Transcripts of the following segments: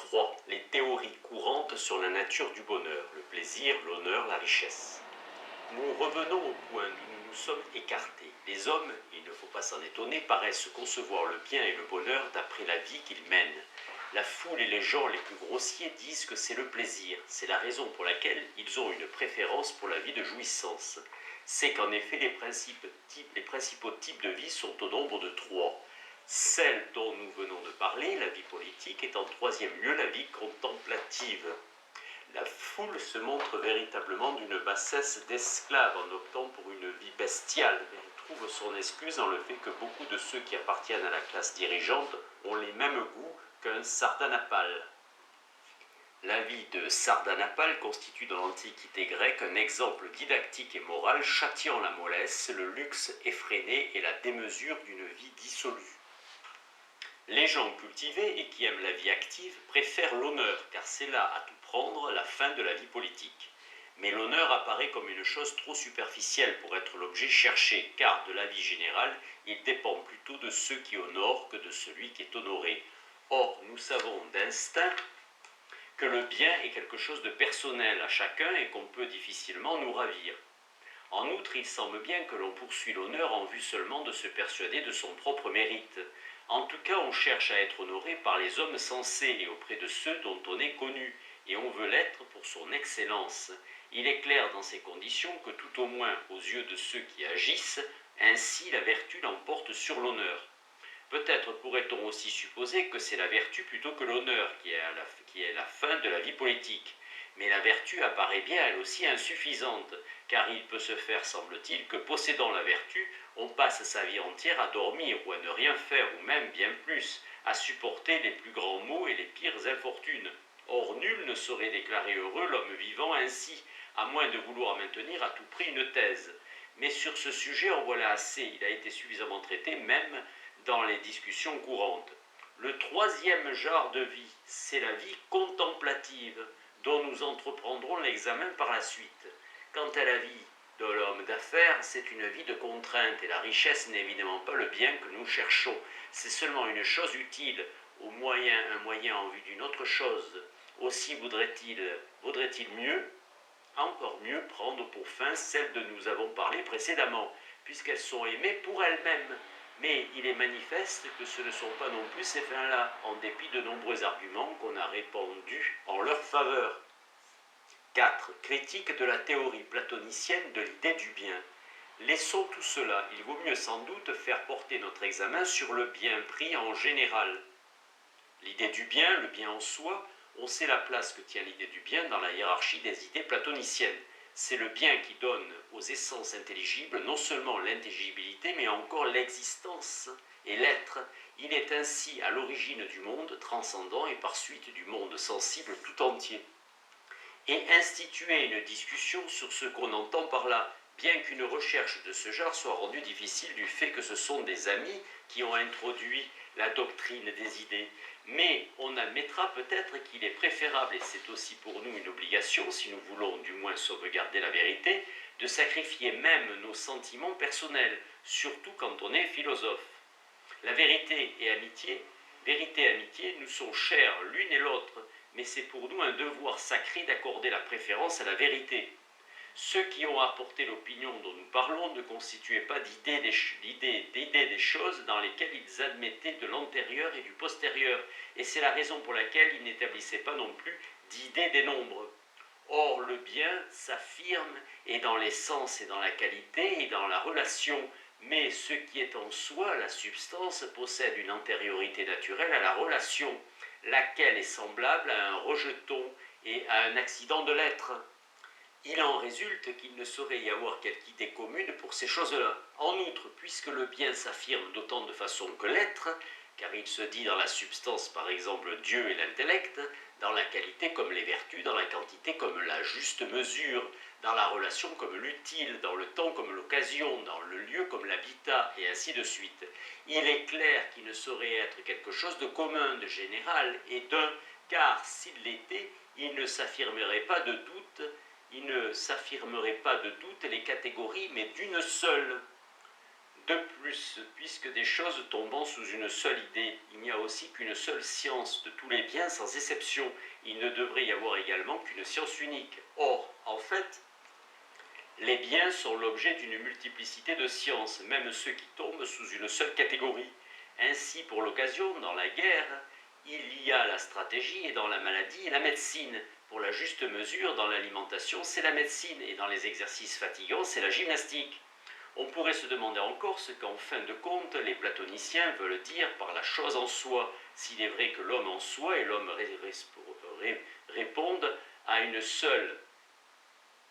3. Les théories courantes sur la nature du bonheur, le plaisir, l'honneur, la richesse. Nous revenons au point d'où nous nous sommes écartés. Les hommes, il ne faut pas s'en étonner, paraissent concevoir le bien et le bonheur d'après la vie qu'ils mènent. La foule et les gens les plus grossiers disent que c'est le plaisir. C'est la raison pour laquelle ils ont une préférence pour la vie de jouissance. C'est qu'en effet, les principaux types de vie sont au nombre de 3. Celle dont nous venons de parler, la vie politique, est en troisième lieu la vie contemplative. La foule se montre véritablement d'une bassesse d'esclave en optant pour une vie bestiale, mais elle trouve son excuse dans le fait que beaucoup de ceux qui appartiennent à la classe dirigeante ont les mêmes goûts qu'un Sardanapale. La vie de Sardanapale constitue dans l'Antiquité grecque un exemple didactique et moral châtiant la mollesse, le luxe effréné et la démesure d'une vie dissolue. Les gens cultivés et qui aiment la vie active préfèrent l'honneur, car c'est là, à tout prendre, la fin de la vie politique. Mais l'honneur apparaît comme une chose trop superficielle pour être l'objet cherché, car de la vie générale, il dépend plutôt de ceux qui honorent que de celui qui est honoré. Or, nous savons d'instinct que le bien est quelque chose de personnel à chacun et qu'on peut difficilement nous ravir. En outre, il semble bien que l'on poursuit l'honneur en vue seulement de se persuader de son propre mérite. En tout cas, on cherche à être honoré par les hommes sensés et auprès de ceux dont on est connu, et on veut l'être pour son excellence. Il est clair dans ces conditions que tout au moins aux yeux de ceux qui agissent, ainsi la vertu l'emporte sur l'honneur. Peut-être pourrait-on aussi supposer que c'est la vertu plutôt que l'honneur qui est la fin de la vie politique. Mais la vertu apparaît bien elle aussi insuffisante, car il peut se faire, semble-t-il, que possédant la vertu, on passe sa vie entière à dormir ou à ne rien faire, ou même bien plus, à supporter les plus grands maux et les pires infortunes. Or, nul ne saurait déclarer heureux l'homme vivant ainsi, à moins de vouloir maintenir à tout prix une thèse. Mais sur ce sujet, en voilà assez, il a été suffisamment traité, même dans les discussions courantes. Le troisième genre de vie, c'est la vie contemplative, dont nous entreprendrons l'examen par la suite. Quant à la vie de l'homme d'affaires, c'est une vie de contrainte, et la richesse n'est évidemment pas le bien que nous cherchons. C'est seulement une chose utile, un moyen en vue d'une autre chose. Aussi vaudrait-il mieux, encore mieux, prendre pour fin celles dont nous avons parlé précédemment, puisqu'elles sont aimées pour elles-mêmes. Mais il est manifeste que ce ne sont pas non plus ces fins-là, en dépit de nombreux arguments qu'on a répandus en leur faveur. 4. Critique de la théorie platonicienne de l'idée du bien. Laissons tout cela, il vaut mieux sans doute faire porter notre examen sur le bien pris en général. L'idée du bien, le bien en soi, on sait la place que tient l'idée du bien dans la hiérarchie des idées platoniciennes. C'est le bien qui donne aux essences intelligibles non seulement l'intelligibilité, mais encore l'existence et l'être. Il est ainsi à l'origine du monde transcendant et par suite du monde sensible tout entier. Et instituer une discussion sur ce qu'on entend par là, bien qu'une recherche de ce genre soit rendue difficile du fait que ce sont des amis qui ont introduit la doctrine des idées. Mais on admettra peut-être qu'il est préférable, et c'est aussi pour nous une obligation, si nous voulons du moins sauvegarder la vérité, de sacrifier même nos sentiments personnels, surtout quand on est philosophe. La vérité et amitié nous sont chères l'une et l'autre, mais c'est pour nous un devoir sacré d'accorder la préférence à la vérité. Ceux qui ont apporté l'opinion dont nous parlons ne constituaient pas d'idées des choses dans lesquelles ils admettaient de l'antérieur et du postérieur, et c'est la raison pour laquelle ils n'établissaient pas non plus d'idées des nombres. Or, le bien s'affirme et dans l'essence et dans la qualité et dans la relation, mais ce qui est en soi, la substance, possède une antériorité naturelle à la relation, laquelle est semblable à un rejeton et à un accident de l'être. Il en résulte qu'il ne saurait y avoir quelque idée commune pour ces choses-là. En outre, puisque le bien s'affirme d'autant de façon que l'être, car il se dit dans la substance par exemple Dieu et l'intellect, dans la qualité comme les vertus, dans la quantité comme la juste mesure, dans la relation comme l'utile, dans le temps comme l'occasion, dans le lieu comme l'habitat, et ainsi de suite. Il est clair qu'il ne saurait être quelque chose de commun, de général et d'un, car s'il l'était, il ne s'affirmerait pas de doute les catégories, mais d'une seule. De plus, puisque des choses tombant sous une seule idée, il n'y a aussi qu'une seule science de tous les biens sans exception, il ne devrait y avoir également qu'une science unique. Or, en fait, les biens sont l'objet d'une multiplicité de sciences, même ceux qui tombent sous une seule catégorie. Ainsi, pour l'occasion, dans la guerre, il y a la stratégie et dans la maladie la médecine. Pour la juste mesure, dans l'alimentation, c'est la médecine et dans les exercices fatigants, c'est la gymnastique. On pourrait se demander encore ce qu'en fin de compte les platoniciens veulent dire par la chose en soi, s'il est vrai que l'homme en soi et l'homme répondent à une seule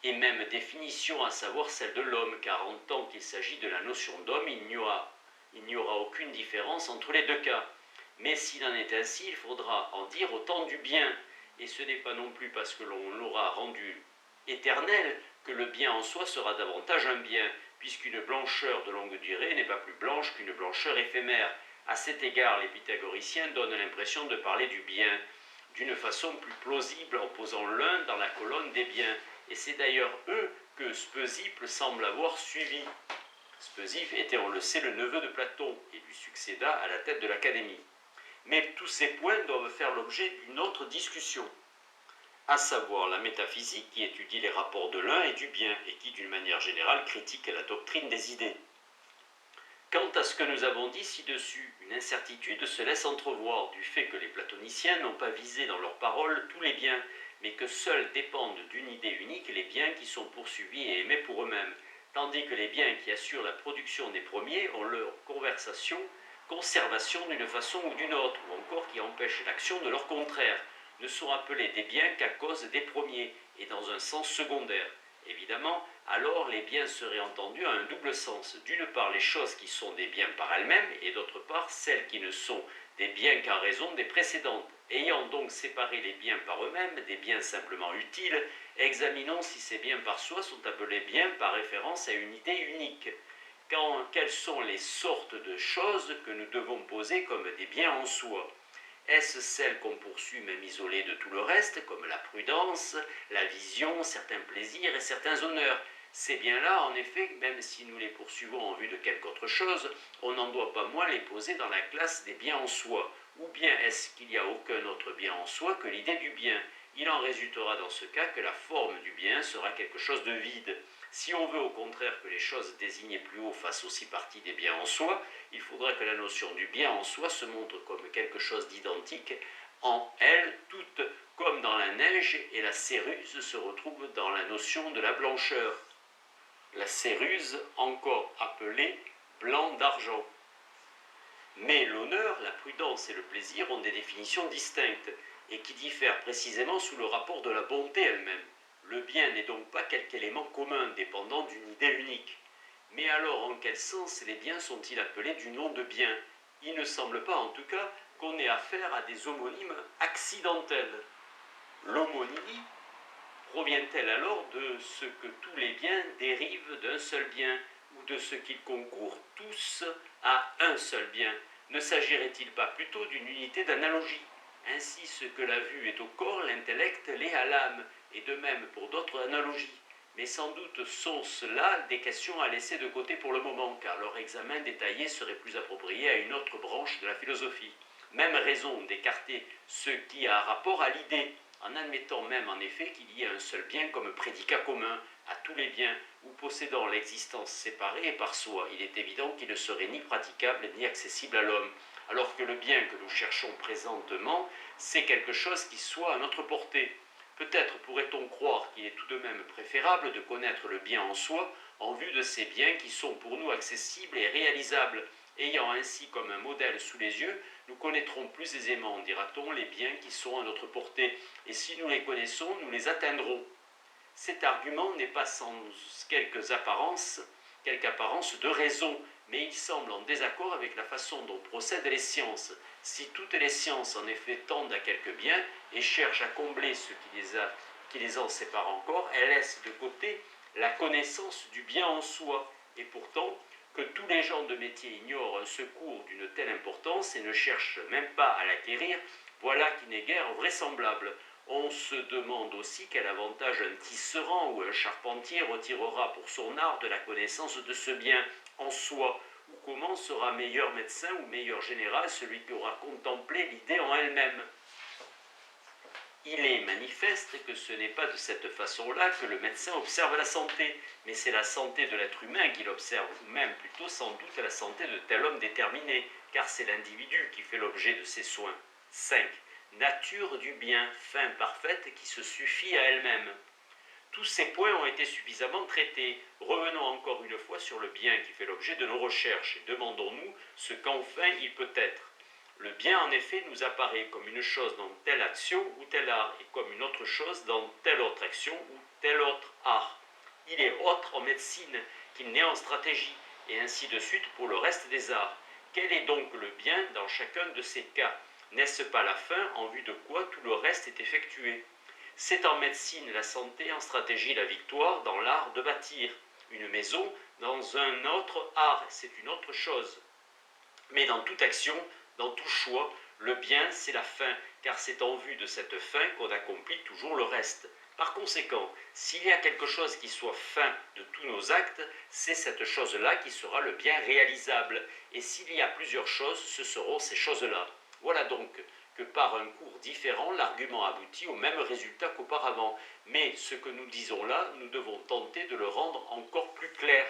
et même définition, à savoir celle de l'homme, car en tant qu'il s'agit de la notion d'homme, il n'y aura aucune différence entre les deux cas. Mais s'il en est ainsi, il faudra en dire autant du bien, et ce n'est pas non plus parce que l'on l'aura rendu éternel que le bien en soi sera davantage un bien, puisqu'une blancheur de longue durée n'est pas plus blanche qu'une blancheur éphémère. À cet égard, les pythagoriciens donnent l'impression de parler du bien d'une façon plus plausible en posant l'un dans la colonne des biens. Et c'est d'ailleurs eux que Speusiple semble avoir suivi. Speusiple était, on le sait, le neveu de Platon et lui succéda à la tête de l'Académie. Mais tous ces points doivent faire l'objet d'une autre discussion, à savoir la métaphysique qui étudie les rapports de l'un et du bien et qui, d'une manière générale, critique la doctrine des idées. Quant à ce que nous avons dit ci-dessus, une incertitude se laisse entrevoir du fait que les platoniciens n'ont pas visé dans leurs paroles tous les biens, mais que seuls dépendent d'une idée unique les biens qui sont poursuivis et aimés pour eux-mêmes, tandis que les biens qui assurent la production des premiers ont leur conservation d'une façon ou d'une autre, ou encore qui empêchent l'action de leur contraire, ne sont appelés des biens qu'à cause des premiers, et dans un sens secondaire. Évidemment, alors les biens seraient entendus à un double sens. D'une part, les choses qui sont des biens par elles-mêmes, et d'autre part, celles qui ne sont des biens qu'en raison des précédentes. Ayant donc séparé les biens par eux-mêmes des biens simplement utiles, examinons si ces biens par soi sont appelés biens par référence à une idée unique. Quelles sont les sortes de choses que nous devons poser comme des biens en soi? Est-ce celles qu'on poursuit même isolées de tout le reste, comme la prudence, la vision, certains plaisirs et certains honneurs? Ces biens-là, en effet, même si nous les poursuivons en vue de quelque autre chose, on n'en doit pas moins les poser dans la classe des biens en soi. Ou bien est-ce qu'il n'y a aucun autre bien en soi que l'idée du bien? Il en résultera dans ce cas que la forme du bien sera quelque chose de vide. Si on veut au contraire que les choses désignées plus haut fassent aussi partie des biens en soi, il faudra que la notion du bien en soi se montre comme quelque chose d'identique en elle, toute comme dans la neige, et la céruse se retrouve dans la notion de la blancheur. La céruse, encore appelée blanc d'argent. Mais l'honneur, la prudence et le plaisir ont des définitions distinctes et qui diffèrent précisément sous le rapport de la bonté elle-même. Le bien n'est donc pas quelque élément commun dépendant d'une idée unique. Mais alors, en quel sens les biens sont-ils appelés du nom de bien? Il ne semble pas, en tout cas, qu'on ait affaire à des homonymes accidentels. L'homonymie provient-elle alors de ce que tous les biens dérivent d'un seul bien, ou de ce qu'ils concourent tous à un seul bien? Ne s'agirait-il pas plutôt d'une unité d'analogie? Ainsi, ce que la vue est au corps, l'intellect l'est à l'âme, et de même pour d'autres analogies. Mais sans doute sont cela des questions à laisser de côté pour le moment, car leur examen détaillé serait plus approprié à une autre branche de la philosophie. Même raison d'écarter ce qui a rapport à l'idée, en admettant même en effet qu'il y ait un seul bien comme prédicat commun à tous les biens, ou possédant l'existence séparée et par soi. Il est évident qu'il ne serait ni praticable ni accessible à l'homme, alors que le bien que nous cherchons présentement, c'est quelque chose qui soit à notre portée. Peut-être pourrait-on croire qu'il est tout de même préférable de connaître le bien en soi en vue de ces biens qui sont pour nous accessibles et réalisables. Ayant ainsi comme un modèle sous les yeux, nous connaîtrons plus aisément, dira-t-on, les biens qui sont à notre portée, et si nous les connaissons, nous les atteindrons. Cet argument n'est pas sans quelque apparence de raison, mais il semble en désaccord avec la façon dont procèdent les sciences. Si toutes les sciences en effet tendent à quelque bien et cherchent à combler ce qui les en sépare encore, elles laissent de côté la connaissance du bien en soi, et pourtant que tous les gens de métier ignorent un secours d'une telle importance et ne cherchent même pas à l'acquérir, voilà qui n'est guère vraisemblable. On se demande aussi quel avantage un tisserand ou un charpentier retirera pour son art de la connaissance de ce bien en soi, ou comment sera meilleur médecin ou meilleur général celui qui aura contemplé l'idée en elle-même. Il est manifeste que ce n'est pas de cette façon-là que le médecin observe la santé, mais c'est la santé de l'être humain qu'il observe, ou même plutôt sans doute la santé de tel homme déterminé, car c'est l'individu qui fait l'objet de ses soins. 5. Nature du bien, fin parfaite qui se suffit à elle-même. Tous ces points ont été suffisamment traités. Revenons encore une fois sur le bien qui fait l'objet de nos recherches et demandons-nous ce qu'enfin il peut être. Le bien, en effet, nous apparaît comme une chose dans telle action ou tel art, et comme une autre chose dans telle autre action ou tel autre art. Il est autre en médecine qu'il n'est en stratégie, et ainsi de suite pour le reste des arts. Quel est donc le bien dans chacun de ces cas? N'est-ce pas la fin en vue de quoi tout le reste est effectué? C'est en médecine la santé, en stratégie la victoire, dans l'art de bâtir. Une maison, dans un autre art, c'est une autre chose. Mais dans toute action, dans tout choix, le bien, c'est la fin, car c'est en vue de cette fin qu'on accomplit toujours le reste. Par conséquent, s'il y a quelque chose qui soit fin de tous nos actes, c'est cette chose-là qui sera le bien réalisable. Et s'il y a plusieurs choses, ce seront ces choses-là. Voilà donc que par un cours différent, l'argument aboutit au même résultat qu'auparavant. Mais ce que nous disons là, nous devons tenter de le rendre encore plus clair.